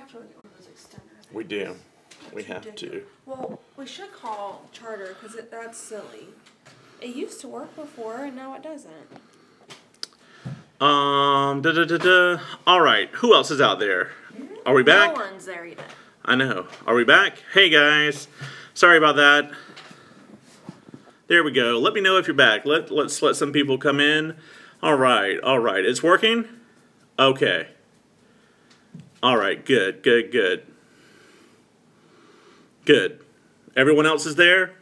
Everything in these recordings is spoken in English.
have to get one of those extenders. We do. We have to. Well, we should call Charter because that's silly. It used to work before and now it doesn't. All right. Who else is out there? Are we back? No one's there yet. I know. Are we back? Hey guys. Sorry about that. There we go. Let me know if you're back. Let's let some people come in. All right. All right. It's working? Okay. All right. Good. Good. Good. Good. Everyone else is there?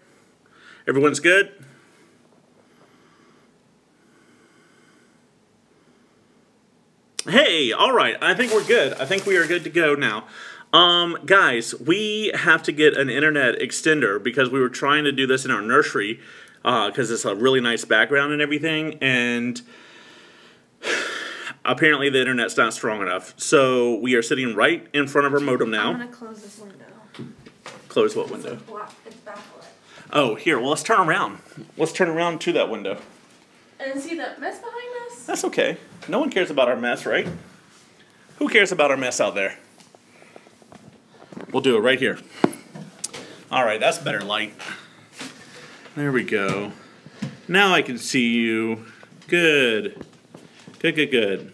Everyone's good? Hey, all right. I think we're good. I think we are good to go now. Guys, we have to get an internet extender because we were trying to do this in our nursery because it's a really nice background and everything, and apparently the internet's not strong enough. So we are sitting right in front of our modem now. I'm going to close this window. Close what window? It's backlit. Oh, here. Well, let's turn around. Let's turn around to that window. And see that mess behind us? That's okay. No one cares about our mess, right? Who cares about our mess out there? We'll do it right here. All right, that's better light. There we go. Now I can see you. Good. Good, good, good.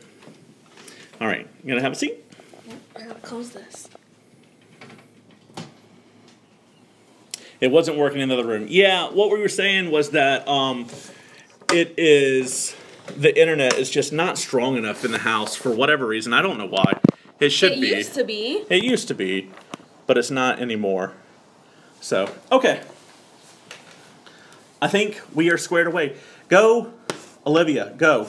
All right, you gonna have a seat? Yep, I gotta close this. It wasn't working in the other room. Yeah, what we were saying was that the internet is just not strong enough in the house for whatever reason. I don't know why. It should be. It used to be. It used to be, but it's not anymore. So, okay. I think we are squared away. Go, Olivia, go.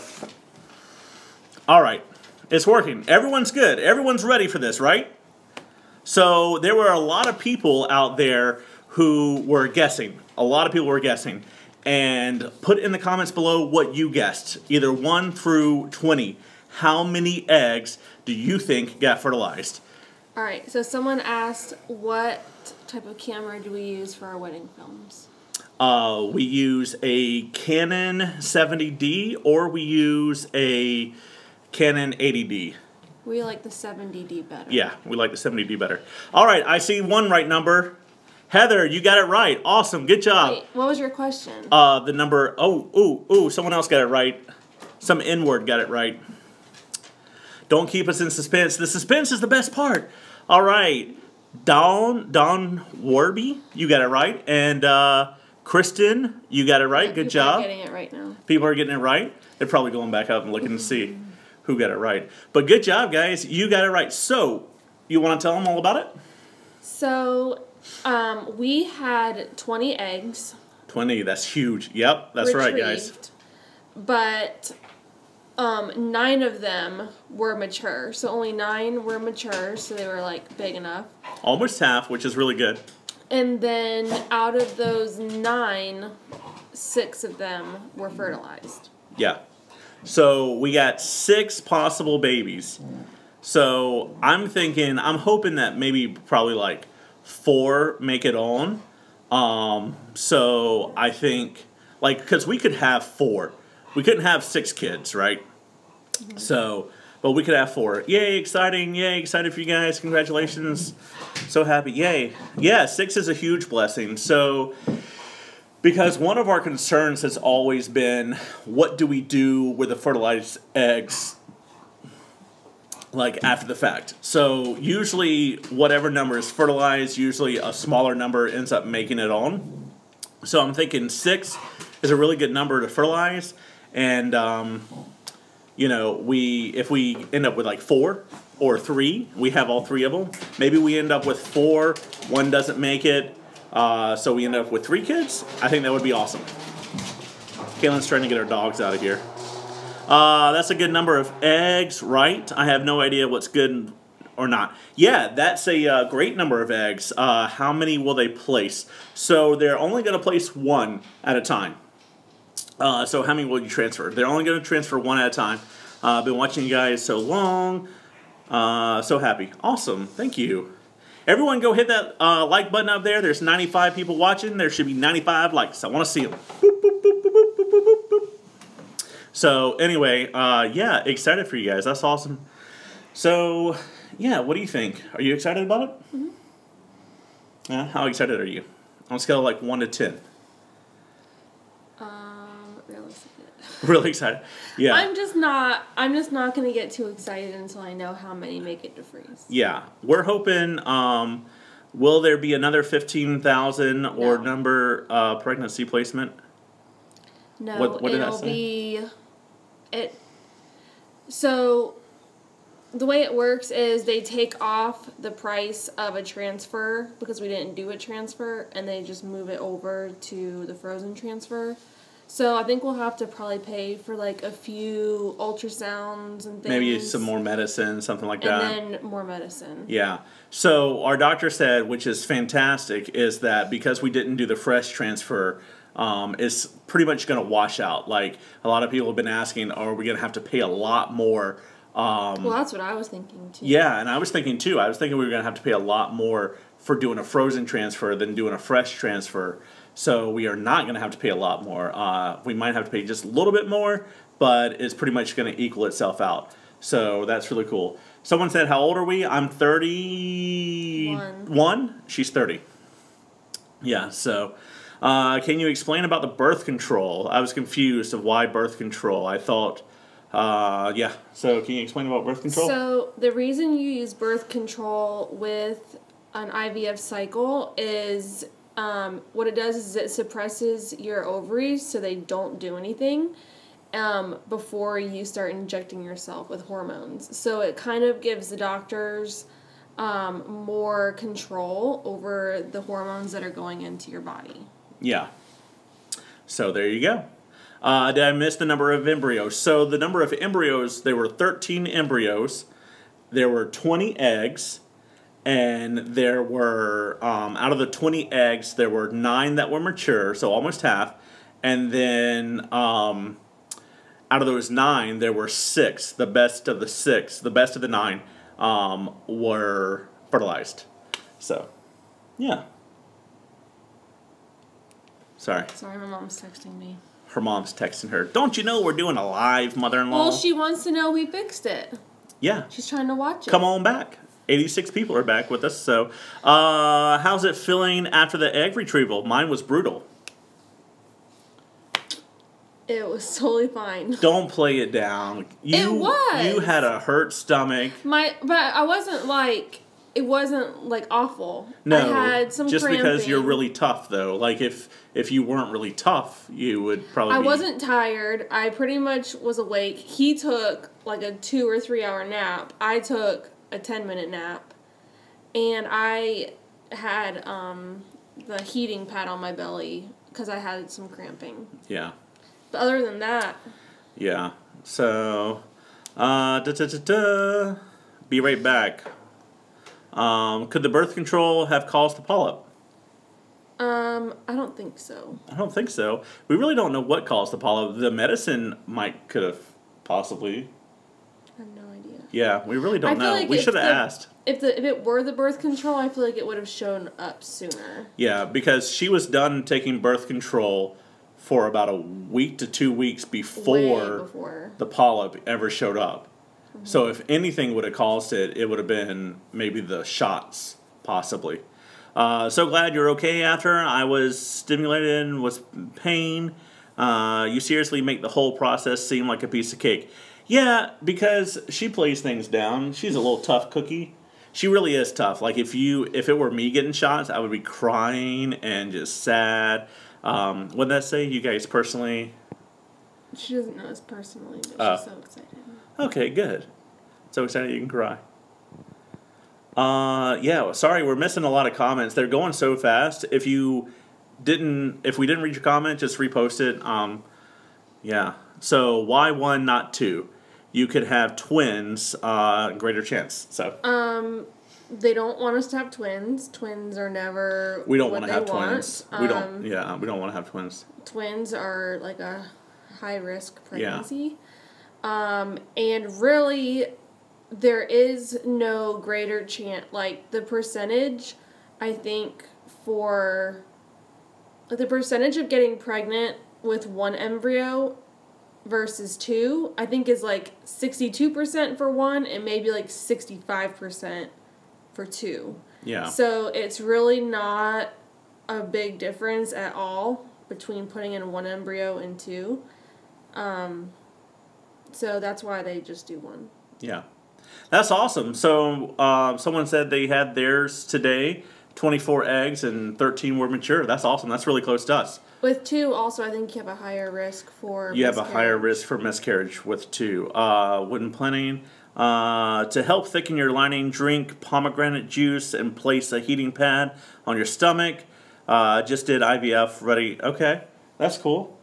All right. It's working. Everyone's good. Everyone's ready for this, right? So, there were a lot of people out there who were guessing. A lot of people were guessing. And put in the comments below what you guessed. Either 1 through 20. How many eggs do you think got fertilized? Alright, so someone asked what type of camera do we use for our wedding films? We use a Canon 70D or we use a Canon 80D. We like the 70D better. Yeah, we like the 70D better. Alright, I see one right number. Heather, you got it right. Awesome. Good job. Wait, what was your question? The number... someone else got it right. Some N-word got it right. Don't keep us in suspense. The suspense is the best part. All right. Don Warby, you got it right. And Kristen, you got it right. Good job. People are getting it right now. People are getting it right. They're probably going back up and looking to see who got it right. But good job, guys. You got it right. So, you want to tell them all about it? So... we had 20 eggs. 20, that's huge. Yep, that's right, guys. But 9 of them were mature. So only 9 were mature, so they were like big enough. Almost half, which is really good. And then out of those 9, 6 of them were fertilized. Yeah. So we got 6 possible babies. So I'm hoping that maybe probably like 4 make it on. So I think, like, because we could have 4. We couldn't have 6 kids, right? Mm-hmm. So, but we could have 4. Yay, exciting. Yay, excited for you guys. Congratulations. So happy. Yay. Yeah, 6 is a huge blessing. So, because one of our concerns has always been, what do we do with the fertilized eggs like after the fact? So usually whatever number is fertilized, usually a smaller number ends up making it on. So I'm thinking 6 is a really good number to fertilize, and you know, if we end up with like 4 or 3, we have all 3 of them. Maybe we end up with 4, 1 doesn't make it, so we end up with 3 kids. I think that would be awesome. Kalyn's trying to get our dogs out of here. That's a good number of eggs, right? I have no idea what's good or not. Yeah, that's a great number of eggs. How many will they place? So they're only going to place 1 at a time. So how many will you transfer? They're only going to transfer 1 at a time. I've been watching you guys so long. So happy. Awesome. Thank you. Everyone go hit that like button up there. There's 95 people watching. There should be 95 likes. I want to see them. Boop, boop, boop, boop, boop, boop, boop, boop. So anyway, yeah, excited for you guys. That's awesome. So yeah, what do you think? Are you excited about it? Mm-hmm. Yeah, how excited are you? On a scale of like 1 to 10. Realistic. Really excited. Yeah. I'm just not going to get too excited until I know how many make it to freeze. Yeah. We're hoping, will there be another 15,000 or No. number pregnancy placement? No, What did that it'll say? be so the way it works is they take off the price of a transfer because we didn't do a transfer, and they just move it over to the frozen transfer. So I think we'll have to probably pay for like a few ultrasounds and things. Maybe some more medicine, something like that. And then more medicine. Yeah. So our doctor said, which is fantastic, is that because we didn't do the fresh transfer, it's pretty much going to wash out. Like a lot of people have been asking, are we going to have to pay a lot more? Well, that's what I was thinking too. Yeah, and I was thinking too. I was thinking we were going to have to pay a lot more for doing a frozen transfer than doing a fresh transfer. So we are not going to have to pay a lot more. We might have to pay just a little bit more, but it's pretty much going to equal itself out. So that's really cool. Someone said, how old are we? I'm 31. She's 30. Yeah, so can you explain about the birth control? I was confused of why birth control. I thought, yeah. So can you explain about birth control? So the reason you use birth control with an IVF cycle is what it does is it suppresses your ovaries so they don't do anything before you start injecting yourself with hormones. So it kind of gives the doctors more control over the hormones that are going into your body. Yeah. So there you go. Did I miss the number of embryos? So the number of embryos, there were 13 embryos. There were 20 eggs. And there were, out of the 20 eggs, there were 9 that were mature, so almost half. And then out of those 9, there were 6. The best of the 6, the best of the 9, were fertilized. So, yeah. Sorry, my mom's texting me. her mom's texting her. Don't you know we're doing a live mother-in-law? Well, she wants to know we fixed it. Yeah. She's trying to watch it. Come on back. 86 people are back with us. So, how's it feeling after the egg retrieval? Mine was brutal. It was totally fine. Don't play it down. It was. You had a hurt stomach. But I wasn't like, it wasn't like awful. No, I had some just cramping. because you're really tough, though. Like if you weren't really tough, you would probably. I wasn't tired. I pretty much was awake. He took like a 2 or 3 hour nap. I took a 10-minute nap, and I had the heating pad on my belly because I had some cramping. Yeah. But other than that. Yeah. So, be right back. Could the birth control have caused the polyp? I don't think so. I don't think so. We really don't know what caused the polyp. The medicine could have possibly. I have no idea. Yeah, we really don't know. Like we should have asked. If it were the birth control, I feel like it would have shown up sooner. Yeah, because she was done taking birth control for about a week to 2 weeks before the polyp ever showed up. Mm-hmm. So if anything would have caused it, it would have been maybe the shots, possibly. So glad you're okay after. I was stimulated and was in pain. You seriously make the whole process seem like a piece of cake. Yeah, because she plays things down. She's a little tough cookie. She really is tough. Like if it were me getting shots, I would be crying and just sad. What did that say? You guys personally? She doesn't know us personally, but she's so excited. Okay, good. So excited you can cry. Yeah, sorry, we're missing a lot of comments. They're going so fast. If we didn't read your comment, just repost it. Yeah. So why 1, not 2? You could have twins, greater chance. So. They don't want us to have twins. Twins are never. We don't want to have twins. We don't want to have twins. Twins are like a high risk pregnancy. Yeah. And really, there is no greater chance. Like the percentage, I think the percentage of getting pregnant with one embryo versus 2, I think is like 62% for 1 and maybe like 65% for 2. Yeah. So it's really not a big difference at all between putting in 1 embryo and 2. So that's why they just do 1. Yeah. That's awesome. So someone said they had theirs today, 24 eggs and 13 were mature. That's awesome. That's really close to us. With 2, also, I think you have a higher risk for You have a higher risk for miscarriage with 2. When planning, to help thicken your lining, drink pomegranate juice and place a heating pad on your stomach. Just did IVF ready. Okay, that's cool.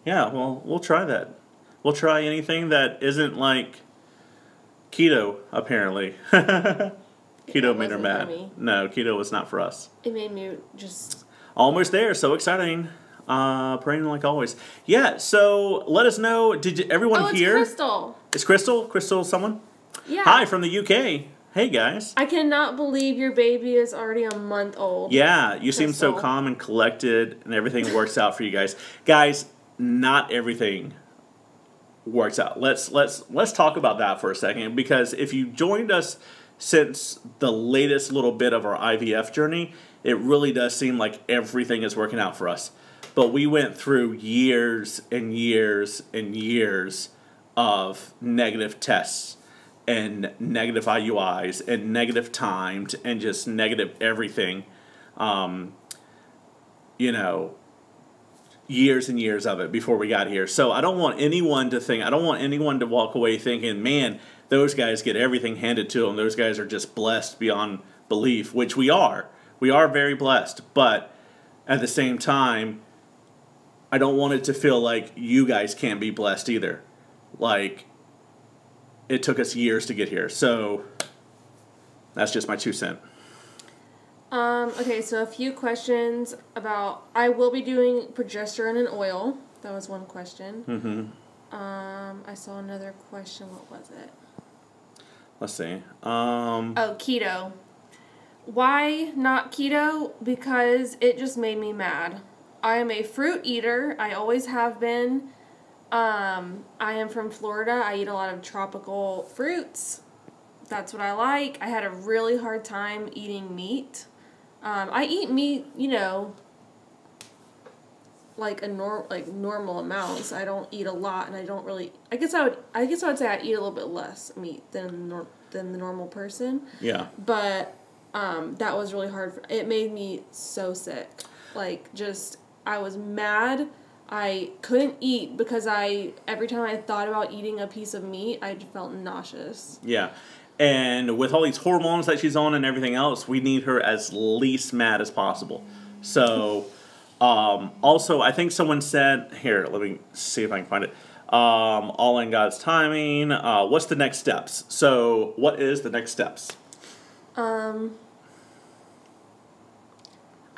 Yeah, well, we'll try that. We'll try anything that isn't like keto, apparently. Keto made her mad. No, keto was not for us. It made me just... Almost there. So exciting. Praying like always. Yeah, so let us know. Did everyone hear? Oh, it's Crystal. It's Crystal? Crystal someone? Yeah. Hi, from the UK. Hey, guys. I cannot believe your baby is already a month old. Yeah, you seem so calm and collected, and everything works out for you guys. Guys, not everything works out. Let's talk about that for a second, because if you joined us since the latest little bit of our IVF journey, it really does seem like everything is working out for us. But we went through years and years and years of negative tests and negative IUIs and negative timed and just negative everything. You know, years and years of it before we got here. So I don't want anyone to walk away thinking, man, those guys get everything handed to them. Those guys are just blessed beyond belief, which we are. We are very blessed. But at the same time, I don't want it to feel like you guys can't be blessed either. Like, it took us years to get here. So that's just my 2 cents. Okay, so a few questions about... I will be doing progesterone and oil. That was one question. Mm-hmm. I saw another question. What was it? Let's see. Oh, keto. Why not keto? Because it just made me mad. I am a fruit eater. I always have been. I am from Florida. I eat a lot of tropical fruits. That's what I like. I had a really hard time eating meat. I eat meat, you know, like normal amounts. I don't eat a lot, and I don't really. I guess I would say I eat a little bit less meat than the normal person. Yeah. But that was really hard. It made me so sick. Like, just, I was mad. I couldn't eat because every time I thought about eating a piece of meat, I felt nauseous. Yeah. And with all these hormones that she's on and everything else, we need her as least mad as possible. So, also, I think someone said, here, let me see if I can find it. All in God's timing. What's the next steps? So, what is the next steps? I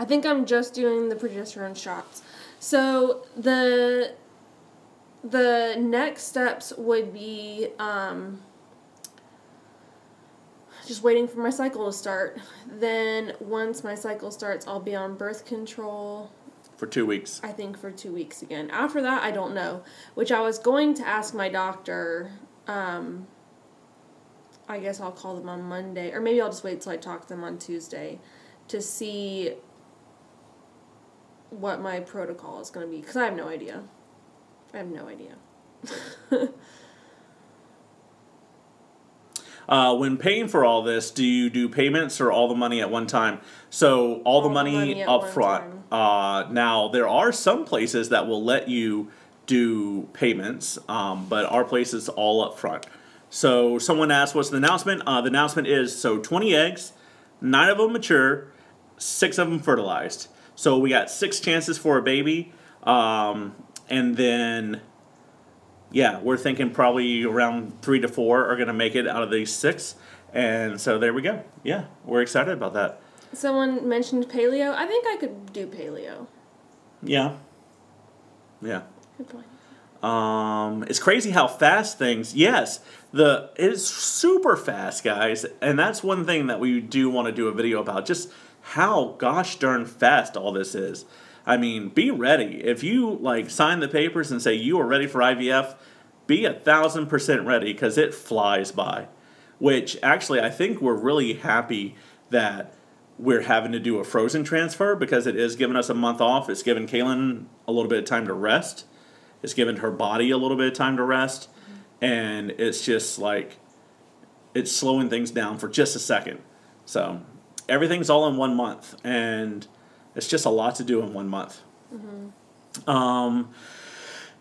think I'm just doing the progesterone shots. So, the next steps would be, just waiting for my cycle to start. Then once my cycle starts, I'll be on birth control. For 2 weeks. I think for 2 weeks again. After that, I don't know. Which I was going to ask my doctor. I guess I'll call them on Monday. Or maybe I'll just wait till I talk to them on Tuesday to see what my protocol is going to be. Because I have no idea. When paying for all this, do you do payments or all the money at one time? So all the money up front. Now, there are some places that will let you do payments, but our place is all up front. So someone asked, what's the announcement? The announcement is, so 20 eggs, 9 of them mature, 6 of them fertilized. So we got 6 chances for a baby, and then... yeah, we're thinking probably around 3 to 4 are going to make it out of these 6. And so there we go. Yeah, we're excited about that. Someone mentioned paleo. I think I could do paleo. Yeah. Yeah. Good point. It's crazy how fast things... yes, it's super fast, guys. And that's one thing that we do want to do a video about. Just how gosh darn fast all this is. I mean, be ready. If you like sign the papers and say you are ready for IVF, be 1,000% ready because it flies by. Which actually, I think we're really happy that we're having to do a frozen transfer because it is giving us a month off. It's giving Kalyn a little bit of time to rest. It's giving her body a little bit of time to rest. And it's just like, it's slowing things down for just a second. So everything's all in 1 month. And it's just a lot to do in 1 month.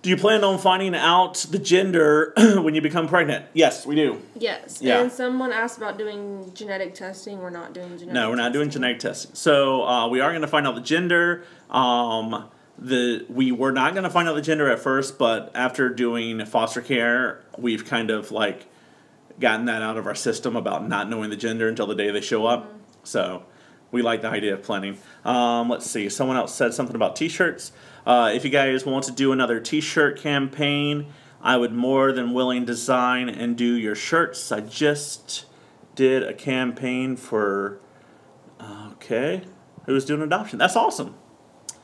Do you plan on finding out the gender when you become pregnant? Yes, we do. Yes. Yeah. And someone asked about doing genetic testing. We're not doing genetic testing. No, we're not doing genetic testing. So we are going to find out the gender. We were not going to find out the gender at first, but after doing foster care, we've kind of like gotten that out of our system about not knowing the gender until the day they show up. So we like the idea of planning. Let's see. Someone else said something about T-shirts. If you guys want to do another T-shirt campaign, I would more than willing design and do your shirts. I just did a campaign for, okay, who's doing adoption? That's awesome.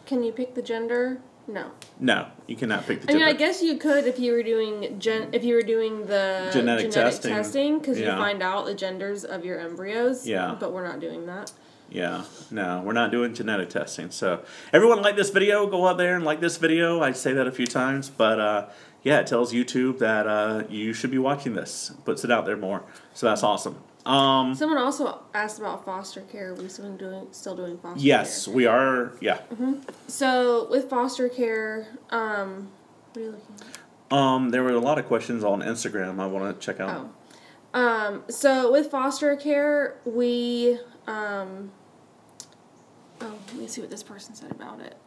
Can you pick the gender? No. No, you cannot pick the I gender. mean, I guess you could if you were doing the genetic testing because Yeah. you find out the genders of your embryos. Yeah. But we're not doing that. Yeah, no, we're not doing genetic testing. So everyone like this video, go out there and like this video. I say that a few times, but yeah, it tells YouTube that you should be watching this. Puts it out there more. So that's awesome. Someone also asked about foster care. Are we still doing foster care? Yes, we are. Yeah. So with foster care, what are you looking at? There were a lot of questions on Instagram I want to check out. So with foster care, we let me see what this person said about it.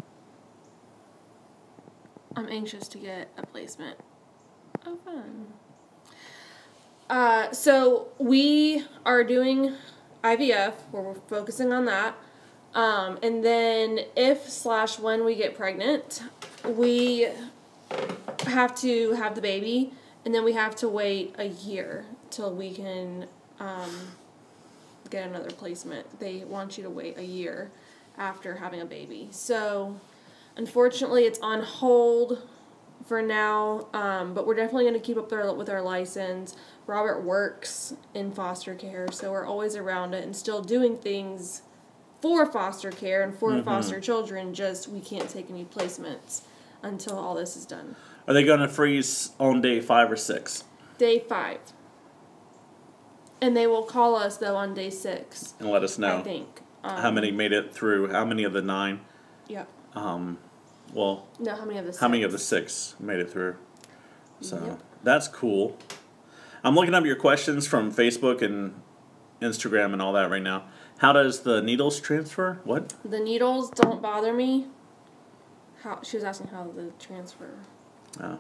I'm anxious to get a placement. Oh, fun. So we are doing IVF, where we're focusing on that. And then when we get pregnant, we have to have the baby, and then we have to wait a year till we can get another placement. They want you to wait a year after having a baby. So unfortunately, it's on hold for now, but we're definitely going to keep up there with our license. Robert works in foster care, so we're always around it and still doing things for foster care and for foster children, just we can't take any placements until all this is done. Are they going to freeze on day 5 or 6? Day 5. And they will call us, though, on day 6. And let us know. I think. How many made it through? How many of the 9? Yep. Well, No, how many of the 6? how many of the 6 made it through? So Yep. that's cool. I'm looking up your questions from Facebook and Instagram and all that right now. How does the needles transfer? What? The needles don't bother me. She was asking how the transfer. Oh.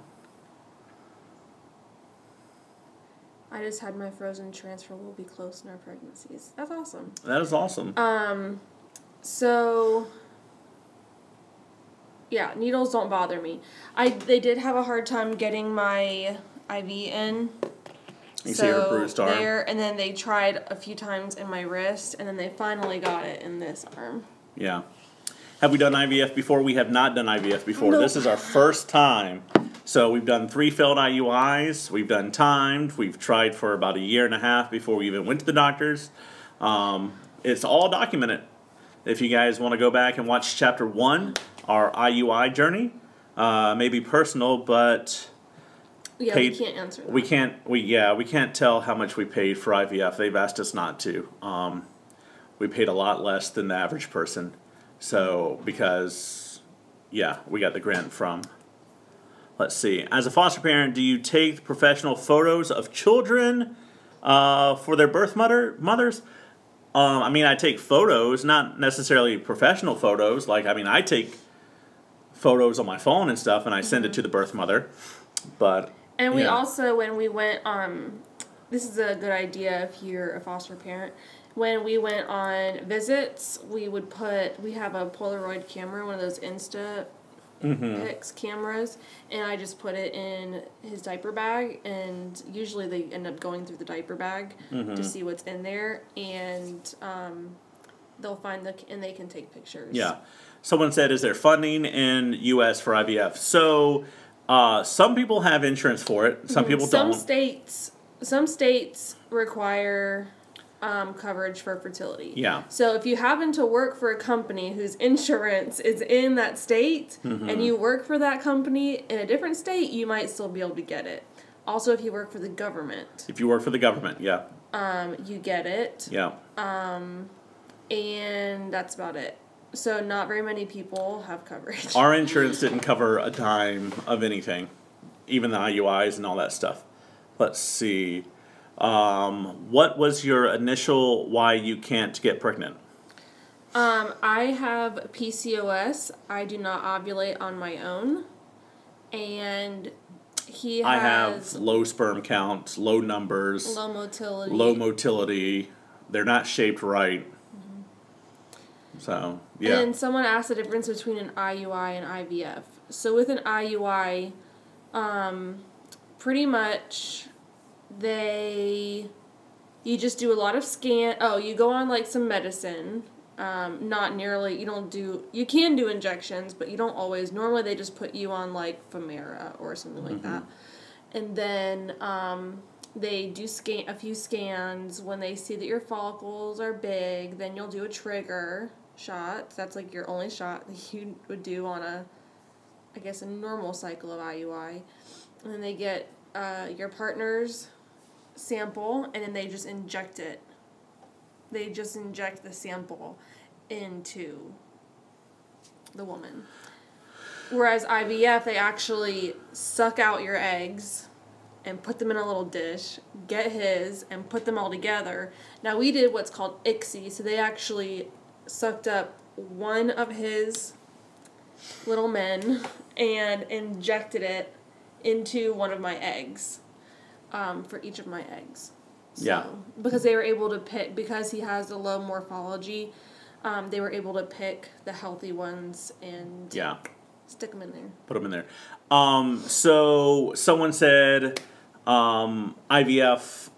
I just had my frozen transfer. We'll be close in our pregnancies. That's awesome. That is awesome. So yeah, needles don't bother me. They did have a hard time getting my IV in. You can see her bruised arm. And then they tried a few times in my wrist, and then they finally got it in this arm. Yeah. Have we done IVF before? We have not done IVF before. Nope. This is our first time. So we've done 3 failed IUIs. We've done timed. We've tried for about a year and a half before we even went to the doctors. It's all documented. If you guys want to go back and watch chapter 1, our IUI journey, maybe personal, but Yeah, we can't answer that. We can't tell how much we paid for IVF. They've asked us not to. We paid a lot less than the average person. So, because, yeah, we got the grant from. Let's see. As a foster parent, do you take professional photos of children for their birth mothers? I mean, I take photos, not necessarily professional photos. Like, I mean, I take photos on my phone and stuff, and I send it to the birth mother. But And we also, when we went, this is a good idea if you're a foster parent. When we went on visits, we have a Polaroid camera, one of those Instax cameras, and I just put it in his diaper bag, and usually they end up going through the diaper bag to see what's in there, and they'll find and they can take pictures. Yeah. Someone said, is there funding in U.S. for IVF? So some people have insurance for it. Some people don't. Some states require coverage for fertility. Yeah. So if you happen to work for a company whose insurance is in that state, and you work for that company in a different state, you might still be able to get it. Also, if you work for the government. If you work for the government, yeah. You get it. Yeah. And that's about it. So not very many people have coverage. Our insurance didn't cover a dime of anything, even the IUIs and all that stuff. Let's see. What was your initial why you can't get pregnant? I have PCOS. I do not ovulate on my own. And he has... I have low sperm counts, low numbers. Low motility. Low motility. They're not shaped right. So, yeah. And someone asked the difference between an IUI and IVF. So with an IUI, pretty much you just do a lot of you go on like some medicine, not nearly, you can do injections, but you don't always. Normally they just put you on like Femera or something like that. And then they do a few scans. When they see that your follicles are big, then you'll do a trigger shot. That's like your only shot that you would do on a normal cycle of IUI. And then they get your partner's sample, and then they just inject it. They just inject the sample into the woman. Whereas IVF, they actually suck out your eggs and put them in a little dish, get his, and put them all together. Now, we did what's called ICSI, so they actually sucked up one of his little men and injected it into one of my eggs, for each of my eggs. So, yeah. Because they were able to pick, because he has a low morphology, they were able to pick the healthy ones and stick them in there. Put them in there. So someone said IVF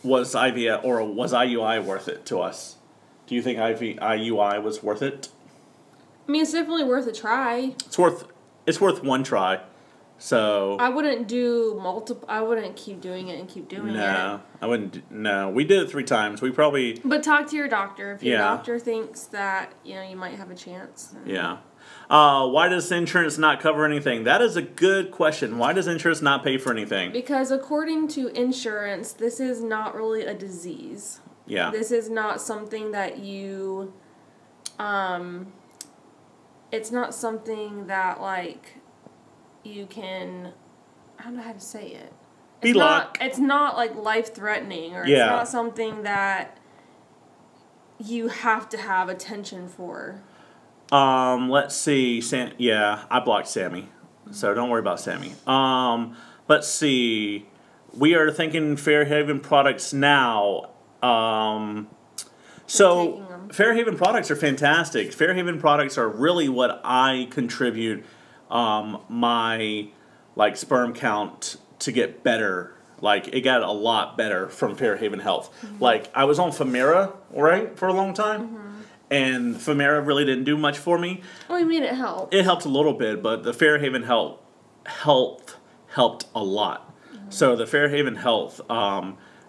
was IUI worth it to us? Do you think IUI was worth it? I mean, it's definitely worth a try. It's worth one try. So I wouldn't do multiple. I wouldn't keep doing it and keep doing it. No, I wouldn't. No, we did it 3 times. We probably. But talk to your doctor. If your doctor thinks that you might have a chance. Yeah. Why does insurance not cover anything? That is a good question. Why does insurance not pay for anything? Because according to insurance, this is not really a disease. Yeah. This is not something that you. It's not something that like. You can, I don't know how to say it. It's not like life-threatening, or it's not something that you have to have attention for. Let's see. I blocked Sammy, so don't worry about Sammy. Let's see. We are thinking Fairhaven products now. So Fairhaven products are fantastic. Fairhaven products are really what I contribute my sperm count to get better. Like, it got a lot better from Fairhaven Health. Like, I was on Femera, right, for a long time, and Femera really didn't do much for me. Well, I mean, it helped. It helped a little bit, but the Fairhaven Health helped a lot. So the Fairhaven Health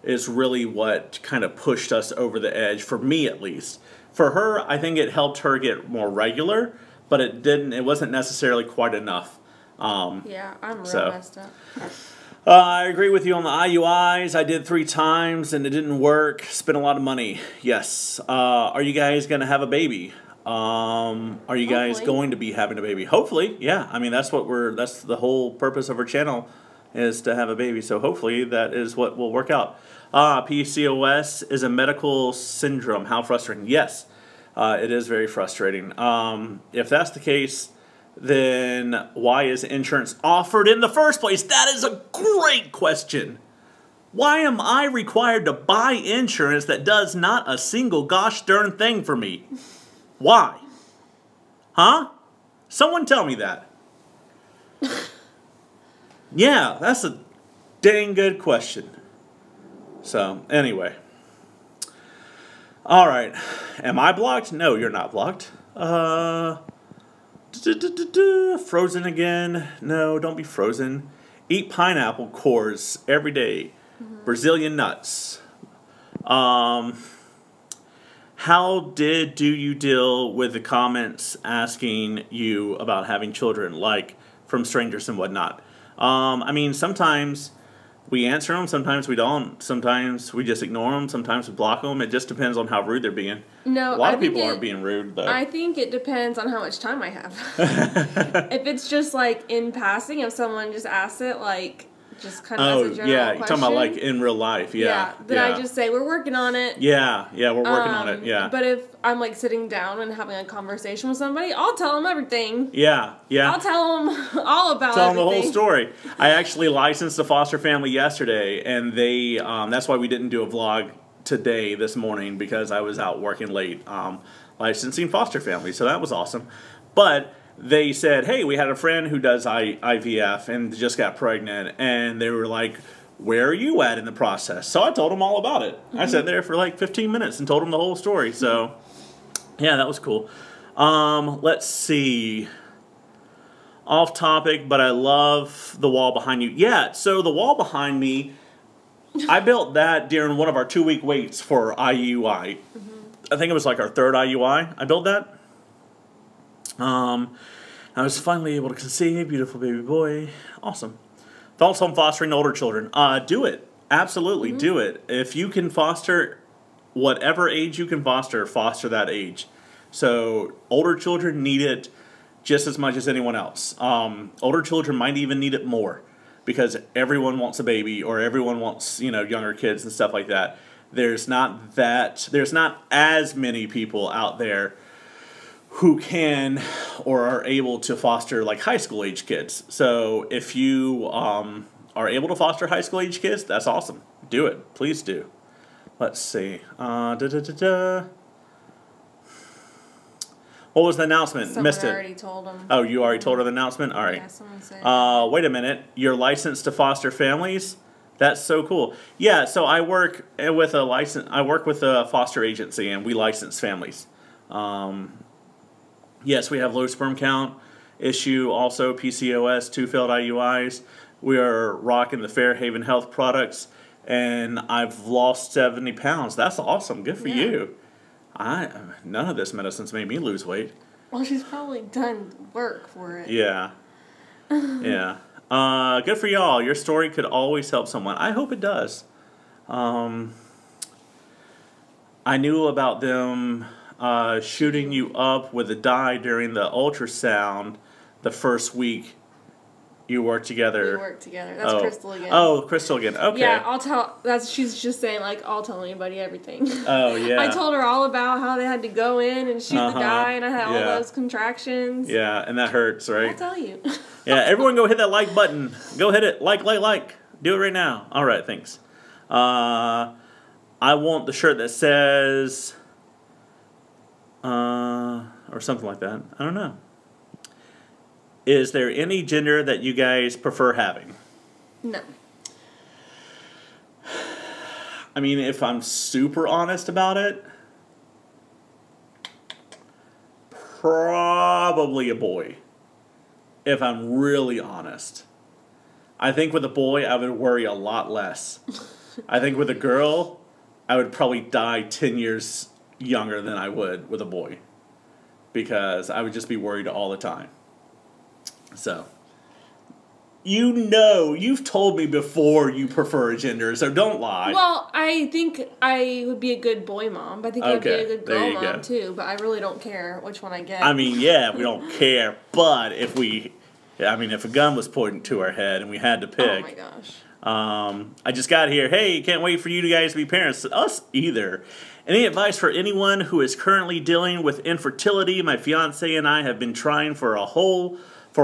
is really what kind of pushed us over the edge, for me at least. For her, I think it helped her get more regular, but it wasn't necessarily quite enough. Yeah, I'm real messed up. I agree with you on the IUIs. I did 3 times and it didn't work. Spent a lot of money. Yes. Are you guys going to have a baby? Are you guys going to be having a baby? Hopefully, yeah. I mean, that's the whole purpose of our channel, is to have a baby. So hopefully that is what will work out. PCOS is a medical syndrome. How frustrating. Yes. It is very frustrating. If that's the case, then why is insurance offered in the first place? That is a great question. Why am I required to buy insurance that does not a single gosh darn thing for me? Why? Huh? Someone tell me that. Yeah, that's a dang good question. So, anyway. All right. Am I blocked? No, you're not blocked. Frozen again. No, don't be frozen. Eat pineapple cores every day. Brazilian nuts. How do you deal with the comments asking you about having children, like from strangers and whatnot? I mean, sometimes we answer them, sometimes we don't. Sometimes we just ignore them, sometimes we block them. It just depends on how rude they're being. No, a lot of people aren't being rude, though. I think it depends on how much time I have. If it's just like in passing, if someone just asks it, like just kind of as a general question. You're talking about like in real life, then I just say we're working on it. Yeah, we're working on it. Yeah. But if I'm like sitting down and having a conversation with somebody, I'll tell them everything. Yeah. I'll tell them all about Tell everything. them the whole story. I actually licensed a foster family yesterday, and they that's why we didn't do a vlog today this morning, because I was out working late licensing foster families. So that was awesome. But they said, hey, we had a friend who does IVF and just got pregnant, and they were like, where are you at in the process? So I told them all about it. I sat there for like 15 minutes and told them the whole story. So yeah, that was cool. Let's see. Off topic, but I love the wall behind you. Yeah, so the wall behind me, I built that during one of our 2-week waits for IUI. I think it was like our 3rd IUI. I built that. I was finally able to conceive a beautiful baby boy. Awesome. Thoughts on fostering older children? Do it. Absolutely, do it. If you can foster whatever age you can foster that age. So older children need it just as much as anyone else. Older children might even need it more, because everyone wants a baby, or everyone wants, younger kids and stuff like that. There's not as many people out there who can or are able to foster like high school age kids. So if you are able to foster high school age kids, that's awesome. Do it. Please do. Let's see. What was the announcement? Missed it. I already told them. Oh, you already told her the announcement? All right. Yeah, someone said. Wait a minute. You're licensed to foster families? That's so cool. Yeah, so I work with a foster agency, and we license families. Yes, we have low sperm count issue, also PCOS, 2 failed IUIs. We are rocking the Fairhaven Health products, and I've lost 70 pounds. That's awesome. Good for you. None of this medicine's made me lose weight. Well, she's probably done work for it. Yeah. Yeah. Good for y'all. Your story could always help someone. I hope it does. I knew about them shooting you up with a dye during the ultrasound the first week you worked together. We worked together. That's Crystal again. Oh, Crystal again. Okay. Yeah, I'll tell. She's just saying, like, I'll tell anybody everything. Oh, yeah. I told her all about how they had to go in and shoot the dye, and I had all those contractions. Yeah, and that hurts, right? I'll tell you. Yeah, everyone go hit that like button. Go hit it. Like. Do it right now. All right, thanks. I want the shirt that says... or something like that. I don't know. Is there any gender that you guys prefer having? No. I mean, if I'm super honest about it, probably a boy. If I'm really honest. I think with a boy, I would worry a lot less. I think with a girl, I would probably die 10 years younger than I would with a boy, because I would just be worried all the time. So, you've told me before you prefer a gender, so don't lie. Well, I think I would be a good boy mom, but I think I would be a good girl mom too, but I really don't care which one I get. I mean, yeah, we don't care, but if a gun was pointed to our head and we had to pick. Oh my gosh. I just got here. Hey, can't wait for you guys to be parents. Us either. Any advice for anyone who is currently dealing with infertility? My fiance and I have been trying for a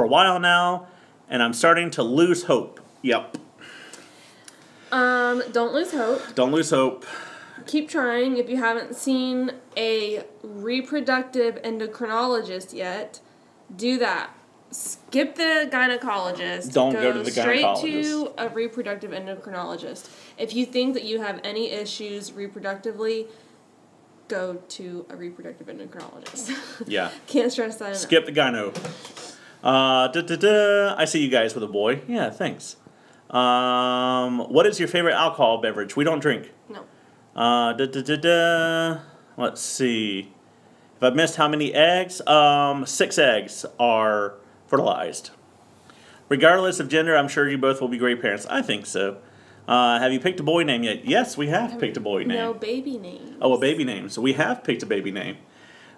while now, and I'm starting to lose hope. Yep. Don't lose hope. Don't lose hope. Keep trying. If you haven't seen a reproductive endocrinologist yet, do that. Skip the gynecologist. Don't go to the gynecologist. Straight to a reproductive endocrinologist. If you think that you have any issues reproductively, go to a reproductive endocrinologist. Yeah. Can't stress that enough. Skip the gyno. I see you guys with a boy. Yeah, thanks. What is your favorite alcohol beverage? We don't drink. No. Let's see. If I've missed how many eggs? 6 eggs are fertilized. Regardless of gender, I'm sure you both will be great parents. I think so. Have you picked a boy name yet? Yes, we have picked a boy name. No, baby names. Oh, a baby name. So we have picked a baby name.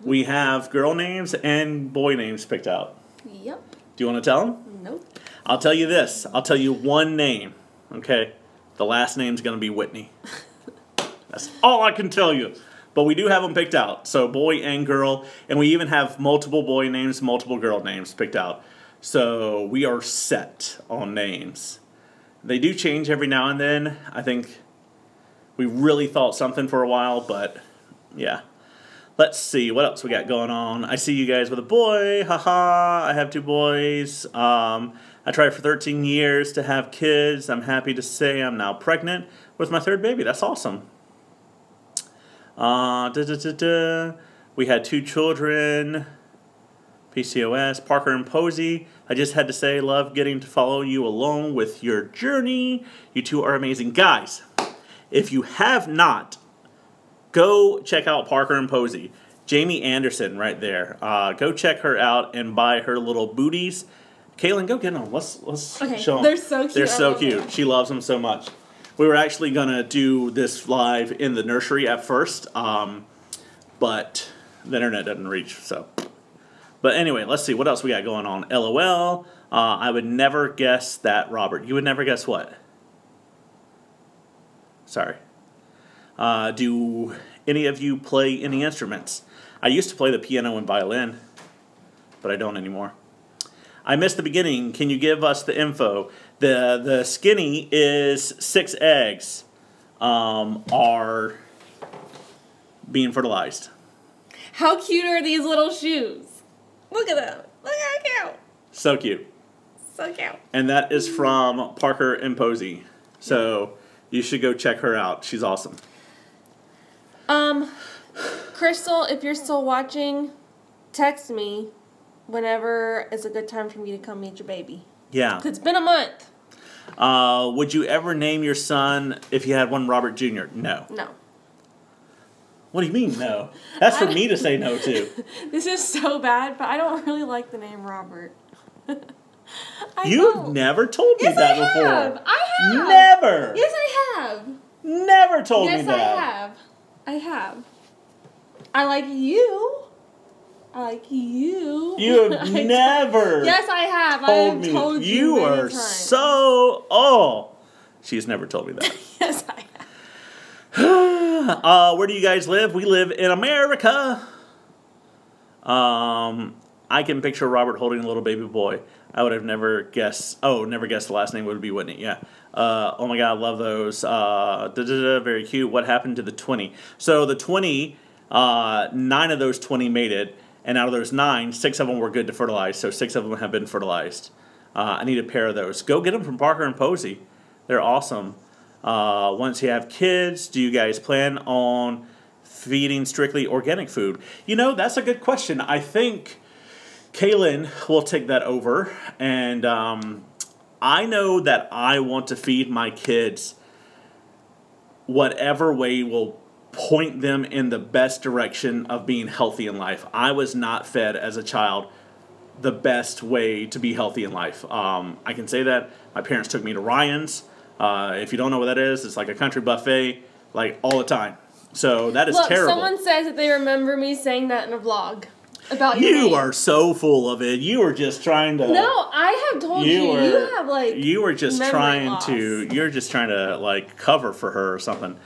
We have girl names and boy names picked out. Yep. Do you want to tell them? Nope. I'll tell you this. I'll tell you one name. Okay? The last name's going to be Whitney. That's all I can tell you. But we do have them picked out. So boy and girl. And we even have multiple boy names, multiple girl names picked out. So we are set on names. They do change every now and then. I think we really thought something for a while, but yeah. Let's see what else we got going on. I see you guys with a boy. Haha, I have 2 boys. I tried for 13 years to have kids. I'm happy to say I'm now pregnant with my 3rd baby. That's awesome. We had 2 children. PCOS, Parker and Posey. I just had to say, love getting to follow you along with your journey. You 2 are amazing. Guys, if you have not, go check out Parker and Posey. Jamie Anderson right there. Go check her out and buy her little booties. Kaylin, go get them. Let's show them. They're so cute. They're so cute. She loves them so much. We were actually going to do this live in the nursery at first, but the internet doesn't reach, so... But anyway, let's see. What else we got going on? LOL. I would never guess that, Robert. You would never guess what? Sorry. Do any of you play any instruments? I used to play the piano and violin, but I don't anymore. I missed the beginning. Can you give us the info? The skinny is 6 eggs are being fertilized. How cute are these little shoes? Look at them. Look how cute. So cute. So cute. And that is from Parker and Posey. So you should go check her out. She's awesome. Crystal, if you're still watching, text me whenever is a good time for me to come meet your baby. Yeah. 'Cause it's been a month. Would you ever name your son if you had one Robert Jr.? No. No. What do you mean, no? That's for me to say no to. This is so bad, but I don't really like the name Robert. You've never told me that before. I have. Never. Yes, I have. Never told me that. Yes, I have. I like you. I like you. You have never. Yes, I have. Told I have me. told you. You many are times. so. Oh, she's never told me that. Yes, I have. Where do you guys live? We live in America. I can picture Robert holding a little baby boy. I would have never guessed. Oh, never guessed the last name would be Whitney. Yeah. Oh my God, love those. Very cute. What happened to the 20? So the 20, 9 of those 20 made it, and out of those 9, 6 of them were good to fertilize. So 6 of them have been fertilized. I need a pair of those. Go get them from Parker and Posey. They're awesome. Once you have kids, do you guys plan on feeding strictly organic food? You know, that's a good question. I think Kalyn will take that over. And I know that I want to feed my kids whatever way will point them in the best direction of being healthy in life. I was not fed as a child the best way to be healthy in life. I can say that. My parents took me to Ryan's. If you don't know what that is, it's like a country buffet, like all the time. So that is terrible. Someone says that they remember me saying that in a vlog about your You name. are so full of it. You were just trying to. No, I have told you. You have like. You were just trying loss. to. You're just trying to like cover for her or something.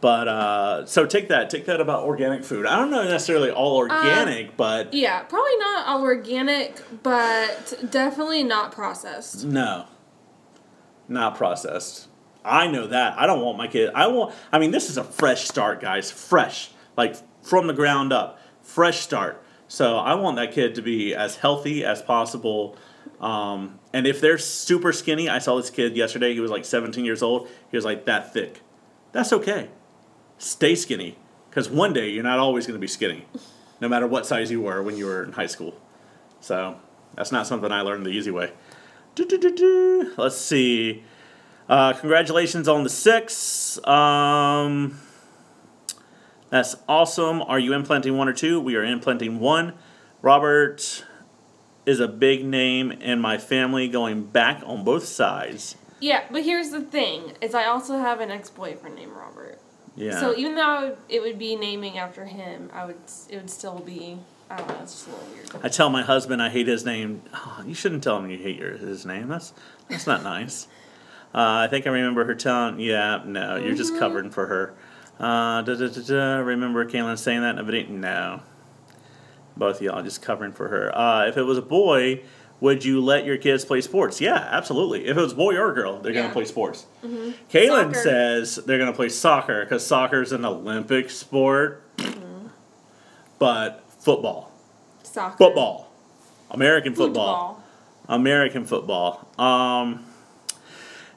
But so take that about organic food. I don't know necessarily all organic, but yeah, probably not all organic, but definitely not processed. No. Not processed. I know that. I don't want my kid. I mean, this is a fresh start, guys. Fresh. Like, from the ground up. Fresh start. So, I want that kid to be as healthy as possible. And if they're super skinny, I saw this kid yesterday. He was like 17 years old. He was like that thick. That's okay. Stay skinny. Because one day you're not always going to be skinny, no matter what size you were when you were in high school. So that's not something I learned the easy way. Let's see. Congratulations on the 6. That's awesome. Are you implanting 1 or 2? We are implanting 1. Robert is a big name in my family going back on both sides. Yeah, but here's the thing, is I also have an ex-boyfriend named Robert. Yeah. So even though it would be naming after him, it would still be, I don't know, it's just a little weird. I tell my husband I hate his name. Oh, you shouldn't tell him you hate his name. That's not nice. I think I remember her telling, yeah, no, you're just covering for her. Remember Kalyn saying that in a video? No. Both of y'all just covering for her. If it was a boy, would you let your kids play sports? Yeah, absolutely. If it was a boy or a girl, they're going to play sports. Kalyn says they're going to play soccer because soccer is an Olympic sport. But football. Soccer. Football. American football. American football.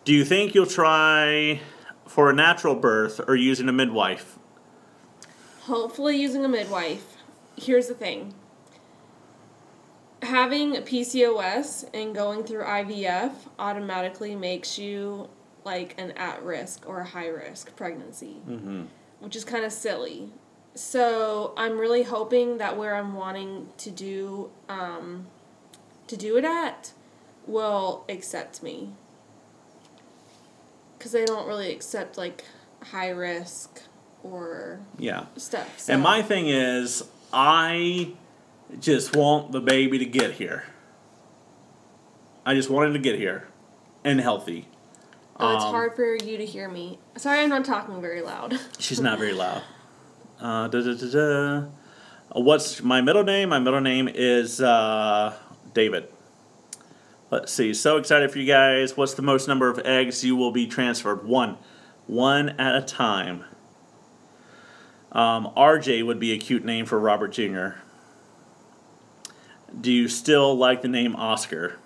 Do you think you'll try for a natural birth or using a midwife? Hopefully using a midwife. Here's the thing. Having a PCOS and going through IVF automatically makes you like an at-risk or a high-risk pregnancy, which is kind of silly. So I'm really hoping that where I'm wanting to do it at will accept me. Because they don't really accept like high-risk or stuff. So. And my thing is, I just want the baby to get here. I just want him to get here and healthy. Oh, it's hard for you to hear me. Sorry, I'm not talking very loud. She's not very loud. What's my middle name? My middle name is David. Let's see. So excited for you guys. What's the most number of eggs you will be transferred? 1. 1 at a time. RJ would be a cute name for Robert Jr. Do you still like the name Oscar?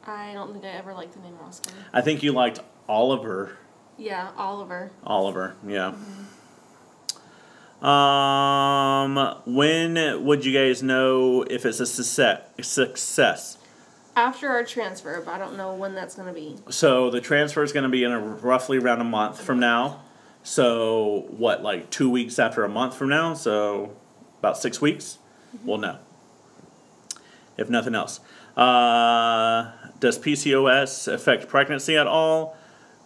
I don't think I ever liked the name Oscar. I think you liked Oliver. Yeah, Oliver. Oliver, yeah. When would you guys know if it's a success? After our transfer, but I don't know when that's going to be. So the transfer is going to be in roughly around a month from now. So what, like 2 weeks after a month from now? So about 6 weeks? We'll know. If nothing else. Does PCOS affect pregnancy at all?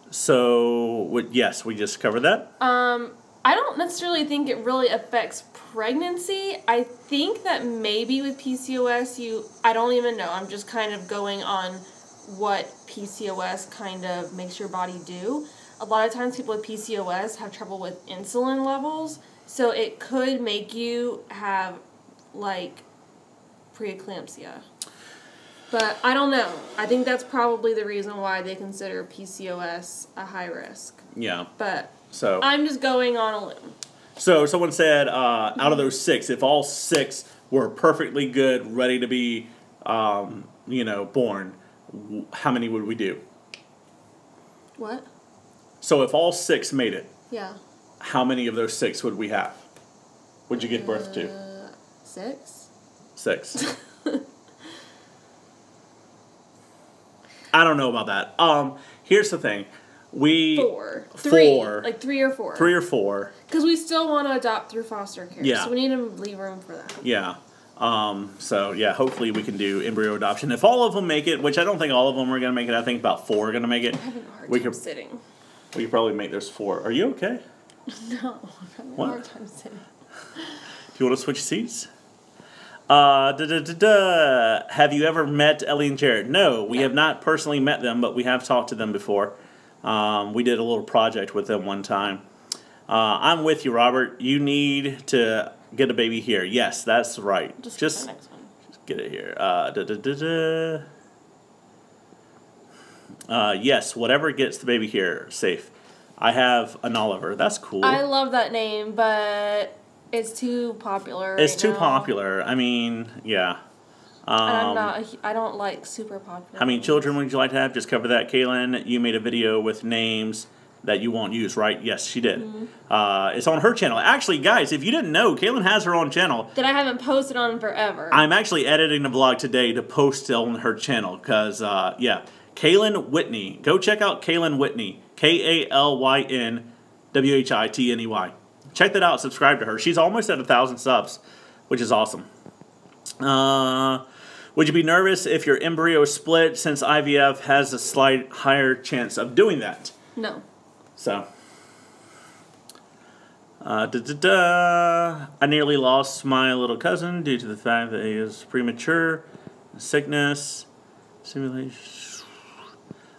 So, yes, we just covered that. I don't necessarily think it really affects pregnancy. I think that maybe with PCOS, I don't even know. I'm just kind of going on what PCOS kind of makes your body do. A lot of times people with PCOS have trouble with insulin levels, so it could make you have, like, preeclampsia. But I don't know. I think that's probably the reason why they consider PCOS a high risk. Yeah. But I'm just going on a limb. So someone said, out of those 6, if all 6 were perfectly good, ready to be, born, how many would we do? What? So if all 6 made it, how many of those 6 would we have? Would you give birth to? 6? 6. I don't know about that. Here's the thing. 4. 3. Like 3 or 4. 3 or 4. Because we still want to adopt through foster care. Yeah. So we need to leave room for that. Yeah. Hopefully we can do embryo adoption. If all of them make it, which I don't think all of them are going to make it. I think about 4 are going to make it. I'm having a hard time sitting. We could probably make those 4. Are you okay? No, I'm having a hard time sitting. Do you want to switch seats? Have you ever met Ellie and Jared? No, we have not personally met them, but we have talked to them before. We did a little project with them one time. I'm with you, Robert. You need to get a baby here. Yes, that's right. Just get it here. Yes, whatever gets the baby here, safe. I have an Oliver. That's cool. I love that name, but it's too popular. It's too popular. I mean, yeah. And I don't like super popular. How many children would you like to have? Just cover that, Kalyn. You made a video with names. that you won't use, right? Yes, she did. It's on her channel. Actually, guys, if you didn't know, Kalyn has her own channel. That I haven't posted on forever. I'm actually editing the vlog today to post on her channel because, yeah, Kalyn Whitney. Go check out Kalyn Whitney. KALYN WHITNEY. Check that out. Subscribe to her. She's almost at 1,000 subs, which is awesome. Would you be nervous if your embryo split since IVF has a slight higher chance of doing that? No. So, I nearly lost my little cousin due to the fact that he is premature, sickness, simulation.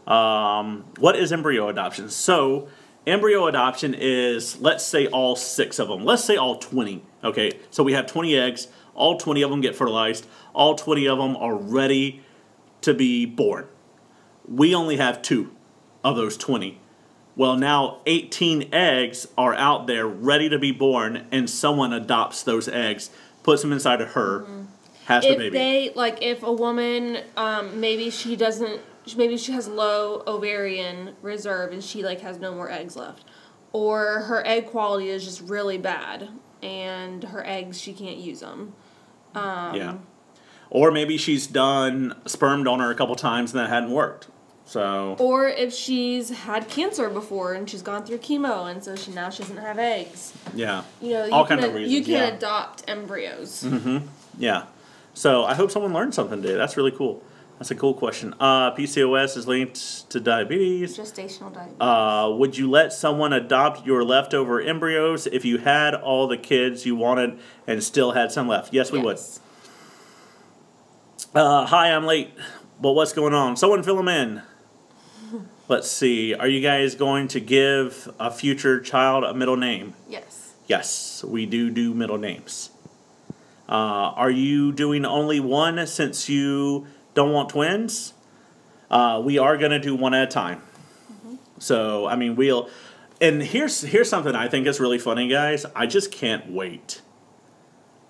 What is embryo adoption? So, embryo adoption is, let's say all 6 of them. Let's say all 20. Okay, so we have 20 eggs. All 20 of them get fertilized. All 20 of them are ready to be born. We only have 2 of those 20. Well, now 18 eggs are out there ready to be born, and someone adopts those eggs, puts them inside of her, has the baby. If they, like, if a woman, maybe she has low ovarian reserve and she, like, has no more eggs left. Or her egg quality is just really bad, and her eggs, she can't use them. Yeah. Or maybe she's done sperm donor a couple times and that hadn't worked. So. Or if she's had cancer before and she's gone through chemo and so now she doesn't have eggs. Yeah. You know, all kinds of reasons. You can adopt embryos. Yeah. So I hope someone learned something today. That's really cool. That's a cool question. PCOS is linked to diabetes. Gestational diabetes. Would you let someone adopt your leftover embryos if you had all the kids you wanted and still had some left? Yes, we would. Hi, I'm late. But what's going on? Someone fill them in. Let's see. Are you guys going to give a future child a middle name? Yes. Yes, we do middle names. Are you doing only one since you don't want twins? We are going to do one at a time. So, I mean, and here's something I think is really funny, guys. I just can't wait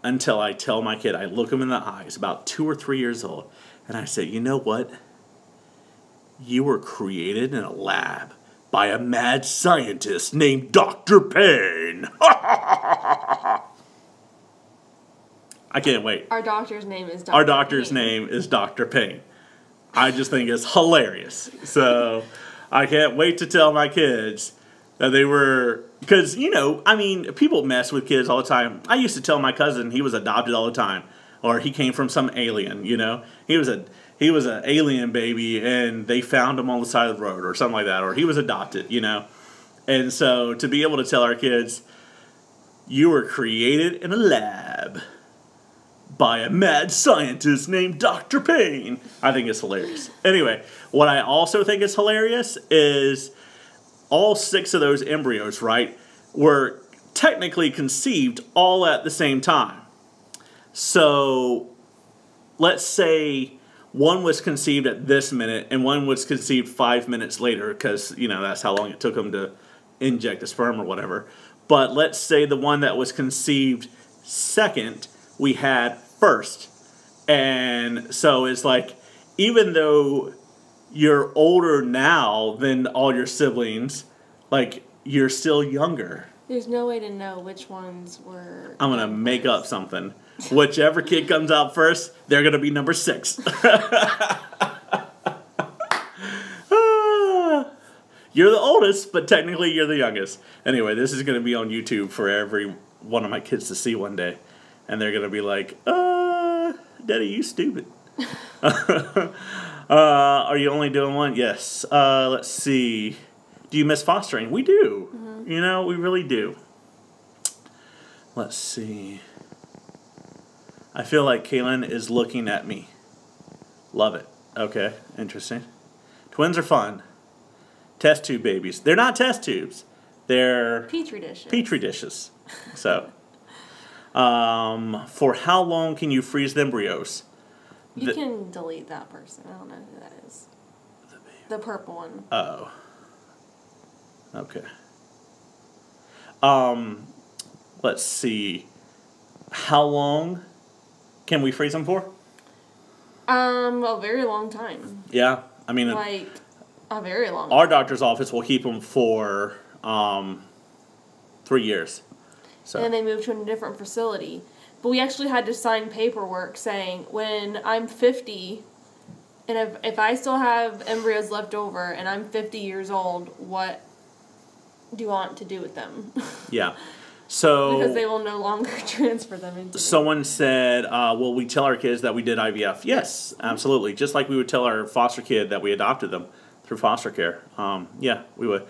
until I tell my kid, I look him in the eyes, about 2 or 3 years old, and I say, you know what? You were created in a lab by a mad scientist named Dr. Payne. I can't wait. Our doctor's name is Dr. Our doctor's name is Dr. Payne. I just think it's hilarious. So I can't wait to tell my kids that they were, because, you know, I mean, people mess with kids all the time. I used to tell my cousin he was adopted all the time, or he came from some alien, you know. He was an alien baby, and they found him on the side of the road, or something like that, or he was adopted, you know. And so to be able to tell our kids, you were created in a lab by a mad scientist named Dr. Payne, I think it's hilarious. Anyway, what I also think is hilarious is all 6 of those embryos, right, were technically conceived all at the same time. So let's say one was conceived at this minute and one was conceived 5 minutes later, because, you know, that's how long it took them to inject the sperm or whatever. But let's say the one that was conceived second, we had first. And so it's like, even though you're older now than all your siblings, like, you're still younger. There's no way to know which ones were... I'm going to make up something. Whichever kid comes out first, they're going to be number 6. You're the oldest, but technically you're the youngest. Anyway, this is going to be on YouTube for every one of my kids to see one day. And they're going to be like, Daddy, you stupid. Are you only doing one? Yes. Let's see. Do you miss fostering? We do. You know, we really do. Let's see. I feel like Kalyn is looking at me. Love it. Okay, interesting. Twins are fun. Test tube babies. They're not test tubes. They're Petri dishes. Petri dishes. So, for how long can you freeze the embryos? You can delete that person. I don't know who that is. The purple one. Oh. Okay. Let's see. How long can we freeze them for? A very long time. Yeah. I mean, like, A very long Our time. doctor's office will keep them for 3 years. So. And then they moved to a different facility. But we actually had to sign paperwork saying, when I'm 50, and if I still have embryos left over and I'm 50 years old, what do you want to do with them? Yeah. So because they will no longer transfer them into someone said, will we tell our kids that we did IVF? Yes, absolutely. Just like we would tell our foster kid that we adopted them through foster care. Yeah, we would.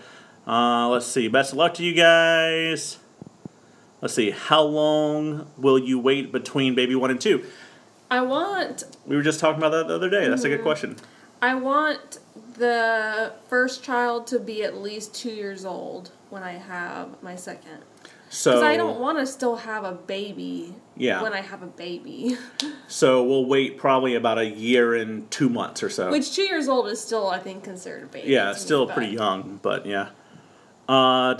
Let's see. Best of luck to you guys. Let's see. How long will you wait between baby 1 and 2? We were just talking about that the other day. That's a good question. I want the first child to be at least 2 years old when I have my second. Because I don't want to still have a baby when I have a baby. So we'll wait probably about 1 year and 2 months or so. Which 2 years old is still, I think, considered a baby. Yeah, it's still pretty young, but yeah. How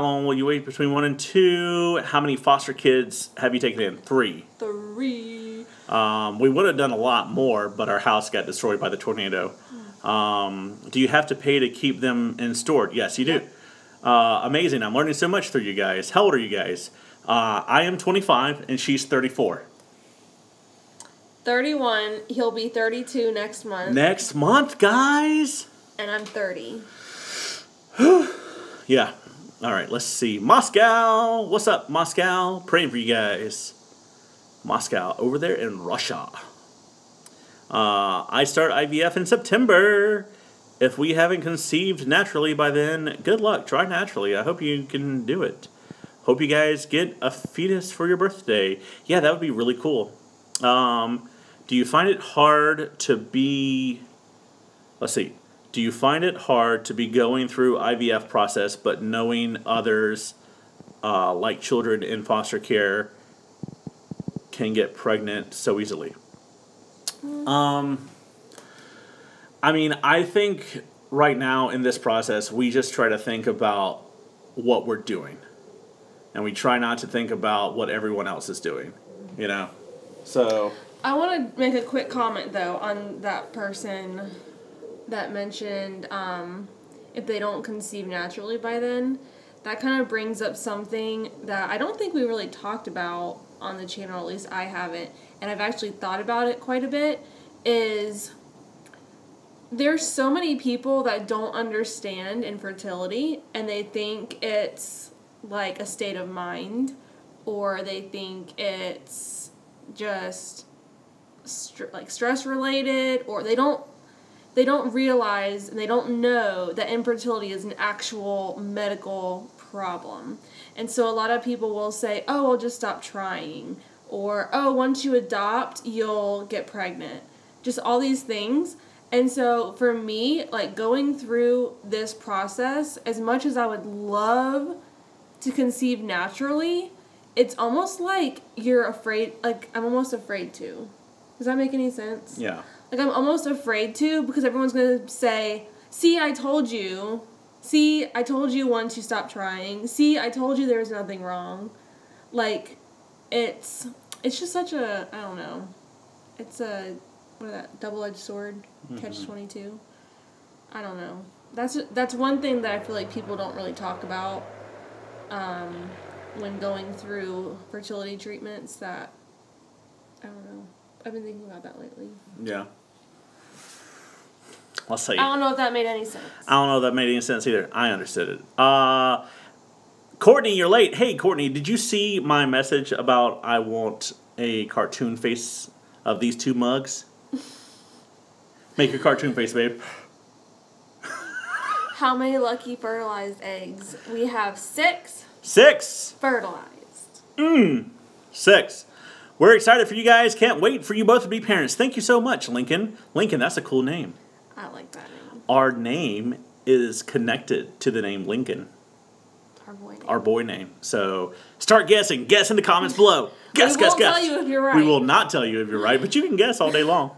long will you wait between 1 and 2? How many foster kids have you taken in? 3. 3. We would have done a lot more, but our house got destroyed by the tornado. Do you have to pay to keep them in stored? Yes, you do. Amazing. I'm learning so much through you guys. How old are you guys? I am 25, and she's 34. 31. He'll be 32 next month. Next month, guys! And I'm 30. Yeah. All right, let's see. Moscow! What's up, Moscow? Praying for you guys. Moscow, over there in Russia. I start IVF in September. If we haven't conceived naturally by then, good luck. Try naturally. I hope you can do it. Hope you guys get a fetus for your birthday. Yeah, that would be really cool. Do you find it hard to be... Let's see. Do you find it hard to be going through IVF process but knowing others, like children in foster care, can get pregnant so easily? I mean, I think right now in this process, we just try to think about what we're doing. And we try not to think about what everyone else is doing, you know? So... I want to make a quick comment, though, on that person that mentioned if they don't conceive naturally by then. That kind of brings up something that I don't think we really talked about on the channel, at least I haven't, and I've actually thought about it quite a bit, is there's so many people that don't understand infertility, and they think it's like a state of mind, or they think it's just like stress related, or they don't realize and they don't know that infertility is an actual medical problem. And so a lot of people will say, oh, I'll just stop trying, or oh, once you adopt you'll get pregnant, just all these things. And so for me, like, going through this process, as much as I would love to conceive naturally, it's almost like you're afraid, like I'm almost afraid to. Does that make any sense? Yeah. Like, I'm almost afraid to, because everyone's going to say, see, I told you. See, I told you once you stopped trying. See, I told you there was nothing wrong. Like, it's just such a, I don't know. It's a, what is that, double-edged sword? Catch-22? I don't know. That's one thing that I feel like people don't really talk about when going through fertility treatments, that, I don't know. I've been thinking about that lately. Yeah. I'll say. I don't know if that made any sense. I don't know if that made any sense either. I understood it. Courtney, you're late. Hey, Courtney, did you see my message about I want a cartoon face of these 2 mugs? Make your cartoon face, babe. How many lucky fertilized eggs? We have 6. 6. Fertilized. 6. We're excited for you guys. Can't wait for you both to be parents. Thank you so much, Lincoln. Lincoln, that's a cool name. I like that name. Our name is connected to the name Lincoln. Our boy name. Our boy name. So start guessing. Guess in the comments below. Guess, guess, guess. We won't tell you if you're right. We will not tell you if you're right, but you can guess all day long.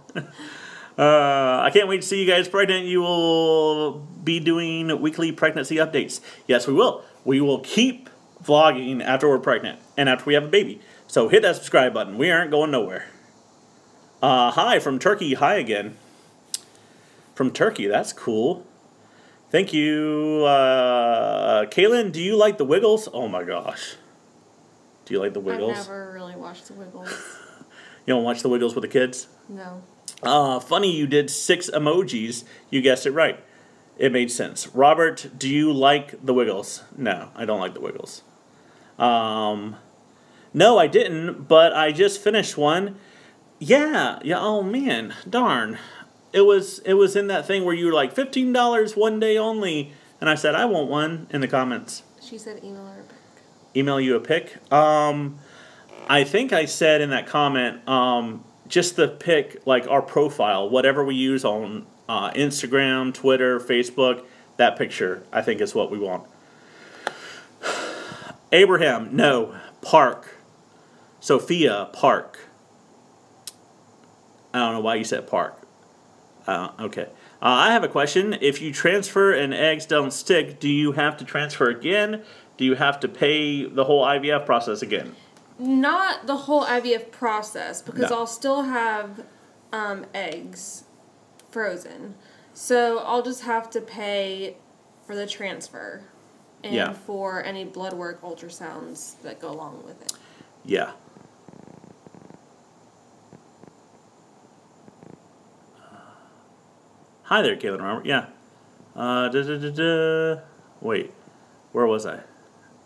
I can't wait to see you guys pregnant. You will be doing weekly pregnancy updates. Yes, we will. We will keep vlogging after we're pregnant and after we have a baby. So hit that subscribe button. We aren't going nowhere. Hi from Turkey. Hi again. From Turkey. That's cool. Thank you. Kalyn, do you like the Wiggles? Oh my gosh. Do you like the Wiggles? I've never really watched the Wiggles. You don't watch the Wiggles with the kids? No. Funny you did 6 emojis. You guessed it right. It made sense. Robert, do you like the Wiggles? No, I don't like the Wiggles. No, I didn't, but I just finished one. Yeah, oh man, darn. It was in that thing where you were like, $15 one day only. And I said, I want one in the comments. She said email her a pic. Email you a pic? I think I said in that comment, just the pic, like our profile, whatever we use on Instagram, Twitter, Facebook, that picture, I think is what we want. Abraham, no. Park. Sophia, Park. I don't know why you said Park. Okay. I have a question. If you transfer and eggs don't stick, do you have to transfer again? Do you have to pay the whole IVF process again? Not the whole IVF process, because No. I'll still have eggs frozen. So I'll just have to pay for the transfer and for any blood work, ultrasounds that go along with it. Yeah. Hi there, Kalyn Robert. Yeah. Wait, where was I?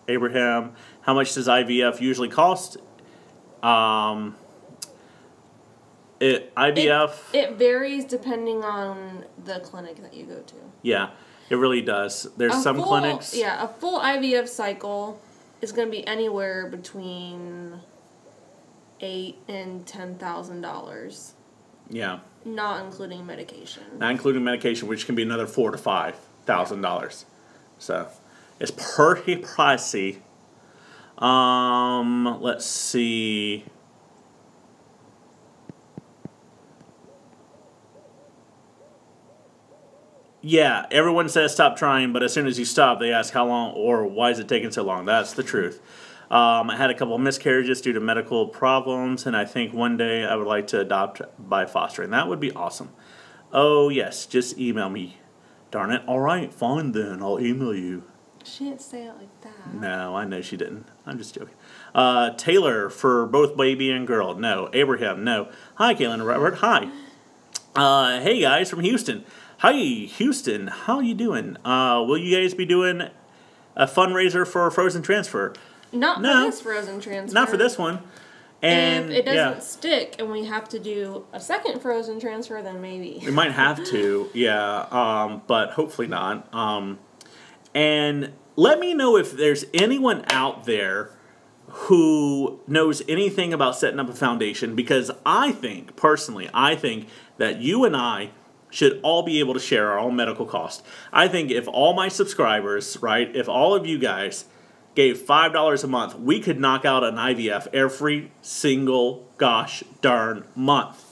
Abraham, how much does IVF usually cost? IVF... It varies depending on the clinic that you go to. Yeah, it really does. There's some clinics... Yeah, a full IVF cycle is going to be anywhere between $8,000 and $10,000. Yeah. Not including medication. Not including medication, which can be another $4,000 to $5,000. So, it's pretty pricey. Let's see. Yeah, everyone says stop trying, but as soon as you stop, they ask how long or why is it taking so long. That's the truth. I had a couple of miscarriages due to medical problems, and I think one day I would like to adopt by fostering. That would be awesome. Oh, yes, just email me. Darn it. All right, fine then. I'll email you. She didn't say it like that. No, I know she didn't. I'm just joking. Taylor for both baby and girl. No. Abraham, no. Hi, Kalyn Robert. Hi. Hey, guys from Houston. Hi, Houston. How you doing? Will you guys be doing a fundraiser for a frozen transfer? Not for this frozen transfer. Not for this one. And if it doesn't stick and we have to do a second frozen transfer, then maybe. We might have to, yeah, but hopefully not. And let me know if there's anyone out there who knows anything about setting up a foundation, because I think, personally, that you and I should all be able to share our own medical cost. I think if all my subscribers, right, if all of you guys gave $5 a month, we could knock out an IVF every single gosh darn month.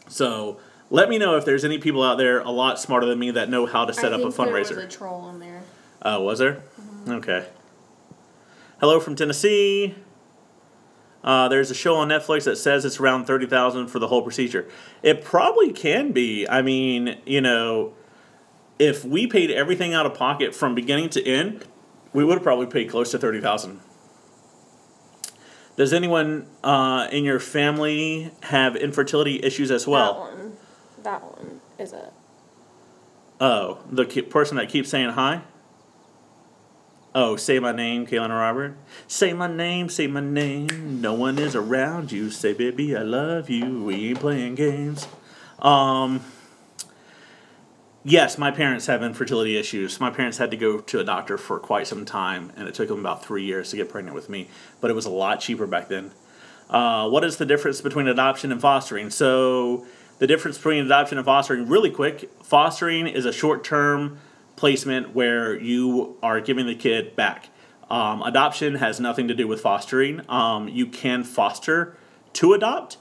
So let me know if there's any people out there a lot smarter than me that know how to set up a fundraiser. There was a troll in there. Oh, was there? Mm-hmm. Okay. Hello from Tennessee. There's a show on Netflix that says it's around $30,000 for the whole procedure. It probably can be. I mean, you know, if we paid everything out of pocket from beginning to end, we would have probably paid close to $30,000. Does anyone in your family have infertility issues as well? That one is it. Oh, the person that keeps saying hi? Oh, say my name, Kalyn Robert. Say my name, say my name. No one is around you. Say, baby, I love you. We ain't playing games. Yes, my parents have infertility issues. My parents had to go to a doctor for quite some time, and it took them about 3 years to get pregnant with me. But it was a lot cheaper back then. What is the difference between adoption and fostering? So the difference between adoption and fostering, really quick, fostering is a short-term placement where you are giving the kid back. Adoption has nothing to do with fostering. You can foster to adopt.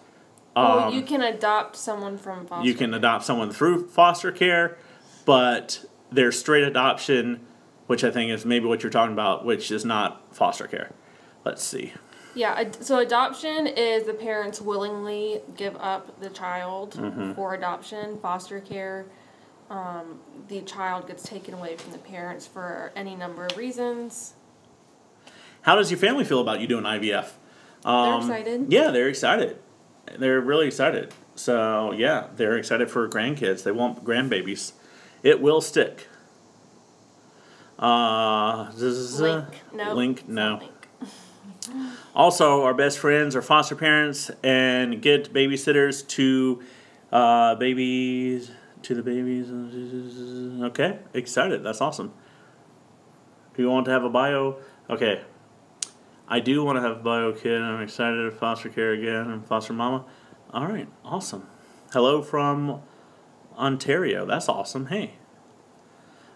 Well, you can adopt someone from foster care. You can adopt someone through foster care, but there's straight adoption, which I think is maybe what you're talking about, which is not foster care. Let's see. Yeah, so adoption is the parents willingly give up the child for adoption. Foster care, the child gets taken away from the parents for any number of reasons. How does your family feel about you doing IVF? They're excited. Yeah, they're excited. They're really excited. So, yeah, they're excited for grandkids. They want grandbabies. It will stick. Link, no. Also, our best friends are foster parents and get babysitters to babies, to the babies. Okay, excited. That's awesome. Do you want to have a bio? Okay. I do want to have a bio kid. I'm excited to foster care again and foster mama. All right, awesome. Hello from Ontario. That's awesome. Hey.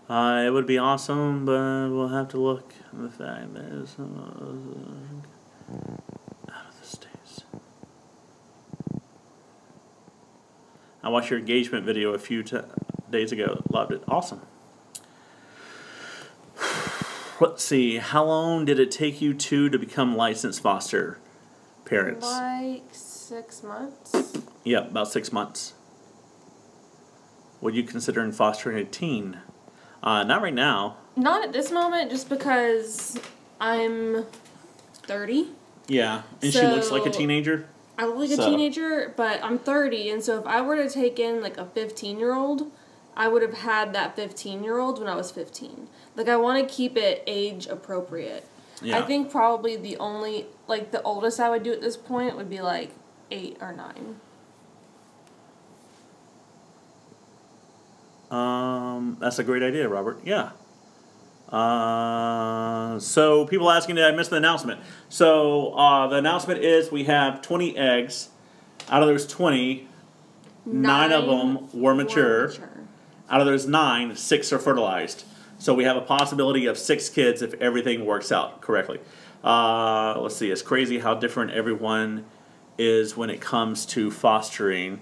It would be awesome, but we'll have to look at the fact that it's out of the States. I watched your engagement video a few days ago. Loved it. Awesome. Let's see. How long did it take you two to become licensed foster parents? Like 6 months. Yeah, about 6 months. Would you consider fostering a teen? Not right now. Not at this moment, just because I'm 30. Yeah, and she looks like a teenager. I look like a teenager, but I'm 30, and so if I were to take in like a 15-year-old, I would have had that 15-year-old when I was 15. Like, I want to keep it age appropriate. Yeah. I think probably the only, like, the oldest I would do at this point would be like 8 or 9. That's a great idea, Robert. Yeah. So people asking, did I miss the announcement? So the announcement is we have 20 eggs. Out of those 20, 9 of them were mature. Out of those 9, 6 are fertilized. So we have a possibility of 6 kids if everything works out correctly. Let's see. It's crazy how different everyone is when it comes to fostering.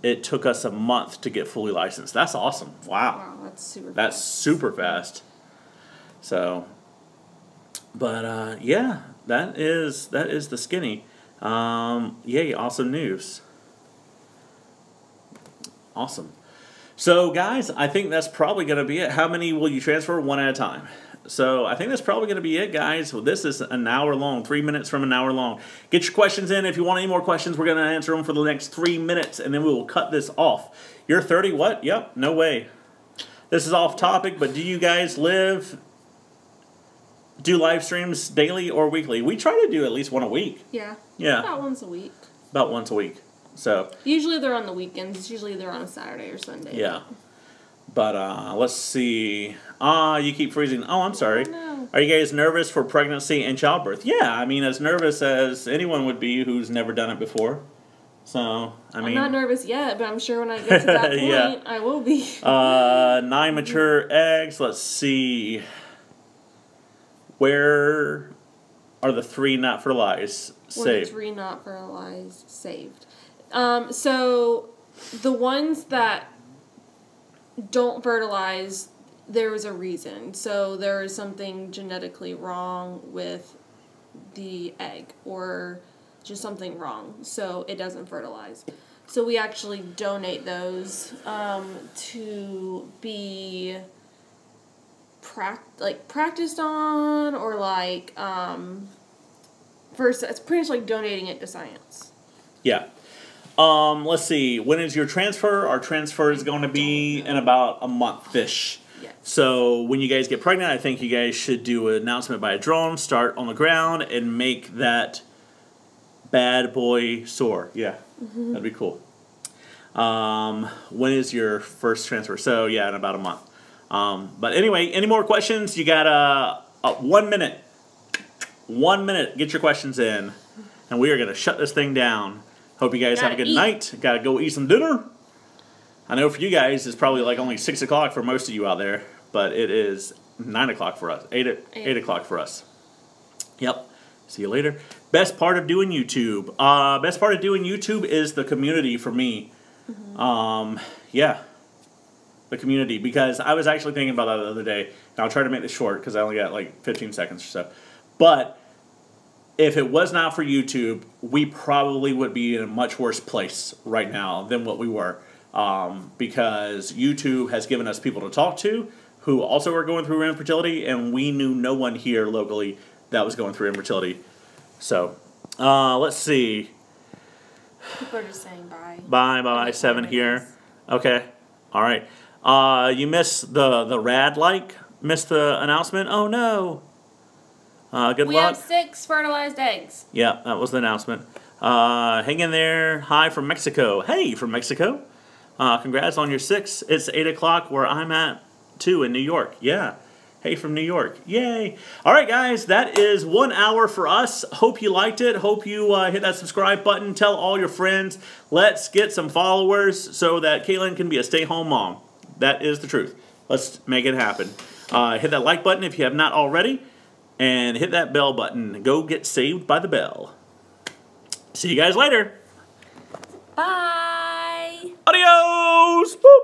It took us a month to get fully licensed. That's awesome. Wow. That's super fast. That's super fast. So, but yeah, that is the skinny. Yay, awesome news. Awesome. So, guys, I think that's probably going to be it. How many will you transfer? 1 at a time. So I think that's probably going to be it, guys. Well, this is an hour long, 3 minutes from an hour long. Get your questions in. If you want any more questions, we're going to answer them for the next 3 minutes, and then we will cut this off. You're 30? What? Yep, no way. This is off topic, but do you guys do live streams daily or weekly? We try to do at least one a week. Yeah. Yeah. About once a week. About once a week. So. Usually they're on the weekends. It's usually they're on a Saturday or Sunday. Yeah. But let's see. You keep freezing. Oh, I'm sorry. Oh, no. Are you guys nervous for pregnancy and childbirth? Yeah, I mean, as nervous as anyone would be who's never done it before. So, I'm not nervous yet, but I'm sure when I get to that point, yeah. I will be. 9 mature eggs. Let's see. Where are the 3 not fertilized saved? The 3 not fertilized saved. So, the ones that don't fertilize, there was a reason. So there is something genetically wrong with the egg, or just something wrong, so it doesn't fertilize. So we actually donate those to be practiced on, or first, it's pretty much like donating it to science. Yeah. Let's see. When is your transfer? Our transfer is going to be in about a month-ish. Yes. So when you guys get pregnant, I think you guys should do an announcement by a drone, start on the ground, and make that bad boy soar. Yeah, that'd be cool. When is your first transfer? So, yeah, in about a month. But anyway, any more questions? You got 1 minute. 1 minute. Get your questions in. And we are going to shut this thing down. Hope you guys have a good night. Gotta go eat some dinner. I know for you guys, it's probably like only 6 o'clock for most of you out there, but it is 9 o'clock for us. 8 o'clock for us. Yep. See you later. Best part of doing YouTube. Best part of doing YouTube is the community for me. Yeah. The community. Because I was actually thinking about that the other day. And I'll try to make this short because I only got like 15 seconds or so. But if it was not for YouTube, we probably would be in a much worse place right now than what we were. Because YouTube has given us people to talk to who also are going through infertility, and we knew no one here locally that was going through infertility. So, let's see. People are just saying bye. Bye, 7 here. Okay, all right. You missed the rad like? Missed the announcement? Oh, no. Good luck. We have 6 fertilized eggs. Yeah, that was the announcement. Hang in there. Hi from Mexico. Hey, from Mexico. Congrats on your 6. It's 8 o'clock where I'm at, too, in New York. Yeah. Hey, from New York. Yay. All right, guys, that is 1 hour for us. Hope you liked it. Hope you hit that subscribe button. Tell all your friends. Let's get some followers so that Kalyn can be a stay-home mom. That is the truth. Let's make it happen. Hit that like button if you have not already. And hit that bell button. Go get saved by the bell. See you guys later. Bye. Adios. Boop.